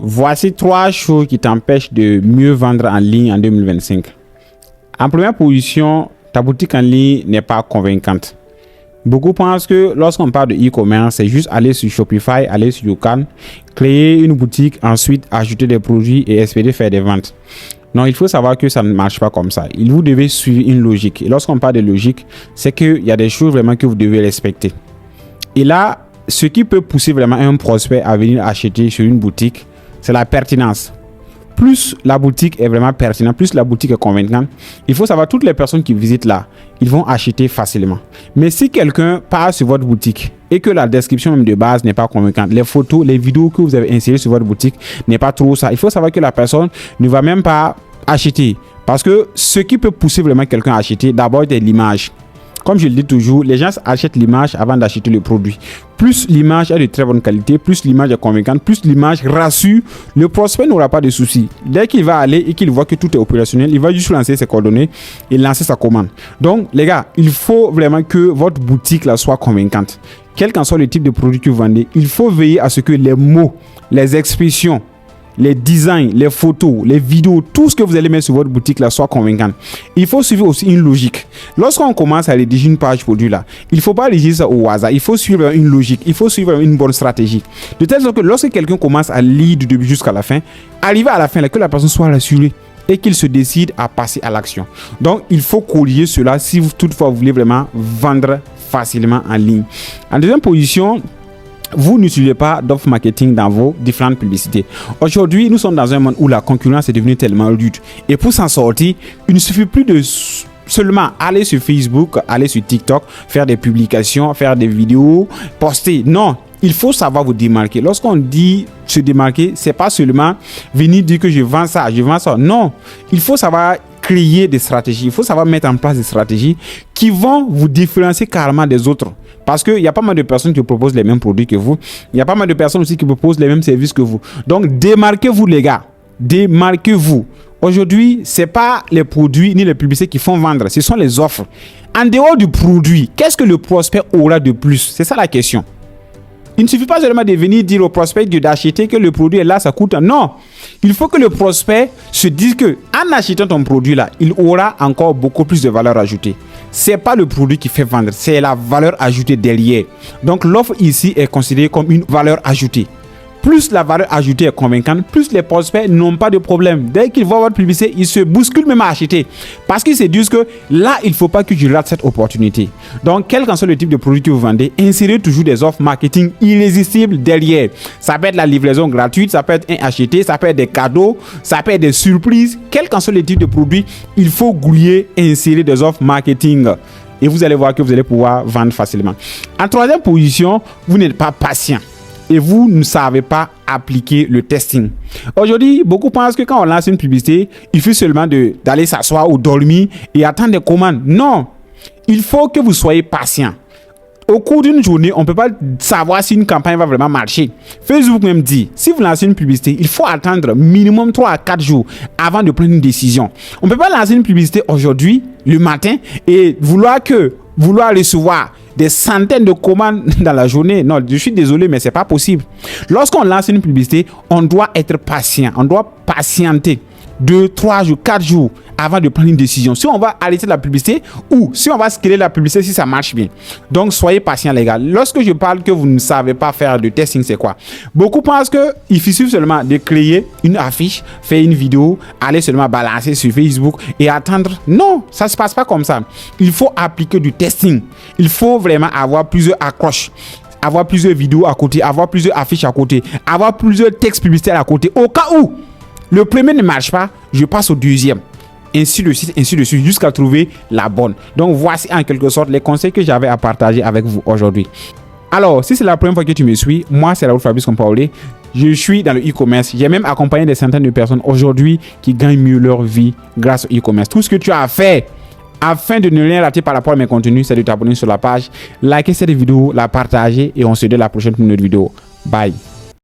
Voici 3 choses qui t'empêchent de mieux vendre en ligne en 2025. En première position, ta boutique en ligne n'est pas convaincante. Beaucoup pensent que lorsqu'on parle de e-commerce, c'est juste aller sur Shopify, aller sur YouCam, créer une boutique, ensuite ajouter des produits et espérer faire des ventes. Non, il faut savoir que ça ne marche pas comme ça. Vous devez suivre une logique. Et lorsqu'on parle de logique, c'est qu'il y a des choses vraiment que vous devez respecter. Et là, ce qui peut pousser vraiment un prospect à venir acheter sur une boutique, c'est la pertinence. Plus la boutique est vraiment pertinente, plus la boutique est convaincante, il faut savoir toutes les personnes qui visitent là, ils vont acheter facilement. Mais si quelqu'un passe sur votre boutique et que la description même de base n'est pas convaincante, les photos, les vidéos que vous avez insérées sur votre boutique n'est pas trop ça, il faut savoir que la personne ne va même pas acheter. Parce que ce qui peut pousser vraiment quelqu'un à acheter, d'abord, c'est l'image. Comme je le dis toujours, les gens achètent l'image avant d'acheter le produit. Plus l'image est de très bonne qualité, plus l'image est convaincante, plus l'image rassure, le prospect n'aura pas de soucis. Dès qu'il va aller et qu'il voit que tout est opérationnel, il va juste lancer ses coordonnées et lancer sa commande. Donc, les gars, il faut vraiment que votre boutique là soit convaincante. Quel qu'en soit le type de produit que vous vendez, il faut veiller à ce que les mots, les expressions, les designs, les photos, les vidéos, tout ce que vous allez mettre sur votre boutique là soit convaincant. Il faut suivre aussi une logique. Lorsqu'on commence à rédiger une page produit là, il ne faut pas rédiger ça au hasard. Il faut suivre une logique. Il faut suivre une bonne stratégie. De telle sorte que lorsque quelqu'un commence à lire du début jusqu'à la fin, arriver à la fin là, que la personne soit rassurée et qu'il se décide à passer à l'action. Donc, il faut corriger cela si vous, toutefois vous voulez vraiment vendre facilement en ligne. En deuxième position, vous n'utilisez pas d'offre marketing dans vos différentes publicités. Aujourd'hui, nous sommes dans un monde où la concurrence est devenue tellement rude. Et pour s'en sortir, il ne suffit plus de seulement aller sur Facebook, aller sur TikTok, faire des publications, faire des vidéos, poster. Non, il faut savoir vous démarquer. Lorsqu'on dit se démarquer, c'est pas seulement venir dire que je vends ça, je vends ça. Non, il faut savoir créer des stratégies. Il faut savoir mettre en place des stratégies qui vont vous différencier carrément des autres. Parce qu'il y a pas mal de personnes qui proposent les mêmes produits que vous. Il y a pas mal de personnes aussi qui proposent les mêmes services que vous. Donc, démarquez-vous, les gars. Démarquez-vous. Aujourd'hui, ce n'est pas les produits ni les publicités qui font vendre. Ce sont les offres. En dehors du produit, qu'est-ce que le prospect aura de plus? C'est ça la question. Il ne suffit pas seulement de venir dire au prospect d'acheter que le produit est là, ça coûte. Non. Il faut que le prospect se dise qu'en achetant ton produit là, il aura encore beaucoup plus de valeur ajoutée. Ce n'est pas le produit qui fait vendre, c'est la valeur ajoutée derrière. Donc l'offre ici est considérée comme une valeur ajoutée. Plus la valeur ajoutée est convaincante, plus les prospects n'ont pas de problème. Dès qu'ils voient votre publicité, ils se bousculent même à acheter. Parce qu'ils se disent que là, il ne faut pas que je rate cette opportunité. Donc, quel qu'en soit le type de produit que vous vendez, insérez toujours des offres marketing irrésistibles derrière. Ça peut être la livraison gratuite, ça peut être un acheté, ça peut être des cadeaux, ça peut être des surprises. Quel qu'en soit le type de produit, il faut grouiller et insérer des offres marketing. Et vous allez voir que vous allez pouvoir vendre facilement. En troisième position, vous n'êtes pas patient. Et vous ne savez pas appliquer le testing. Aujourd'hui, beaucoup pensent que quand on lance une publicité, il suffit seulement d'aller s'asseoir ou dormir et attendre des commandes. Non, il faut que vous soyez patient. Au cours d'une journée, on ne peut pas savoir si une campagne va vraiment marcher. Facebook même dit, si vous lancez une publicité, il faut attendre minimum 3 à 4 jours avant de prendre une décision. On ne peut pas lancer une publicité aujourd'hui, le matin, et vouloir recevoir des centaines de commandes dans la journée. Non, je suis désolé, mais c'est pas possible. Lorsqu'on lance une publicité, on doit être patient. On doit patienter 2, 3 jours, 4 jours avant de prendre une décision. Si on va arrêter la publicité ou si on va scaler la publicité si ça marche bien. Donc, soyez patients, les gars. Lorsque je parle que vous ne savez pas faire de testing, c'est quoi? Beaucoup pensent qu'il suffit seulement de créer une affiche, faire une vidéo, aller seulement balancer sur Facebook et attendre. Non, ça ne se passe pas comme ça. Il faut appliquer du testing. Il faut vraiment avoir plusieurs accroches, avoir plusieurs vidéos à côté, avoir plusieurs affiches à côté, avoir plusieurs textes publicitaires à côté. Au cas où le premier ne marche pas, je passe au deuxième. Ainsi de suite, jusqu'à trouver la bonne. Donc, voici en quelque sorte les conseils que j'avais à partager avec vous aujourd'hui. Alors, si c'est la première fois que tu me suis, moi, c'est Raoul Fabrice Compaoré. Je suis dans le e-commerce. J'ai même accompagné des centaines de personnes aujourd'hui qui gagnent mieux leur vie grâce au e-commerce. Tout ce que tu as à faire afin de ne rien rater par rapport à mes contenus, c'est de t'abonner sur la page, liker cette vidéo, la partager et on se dit à la prochaine pour une autre vidéo. Bye.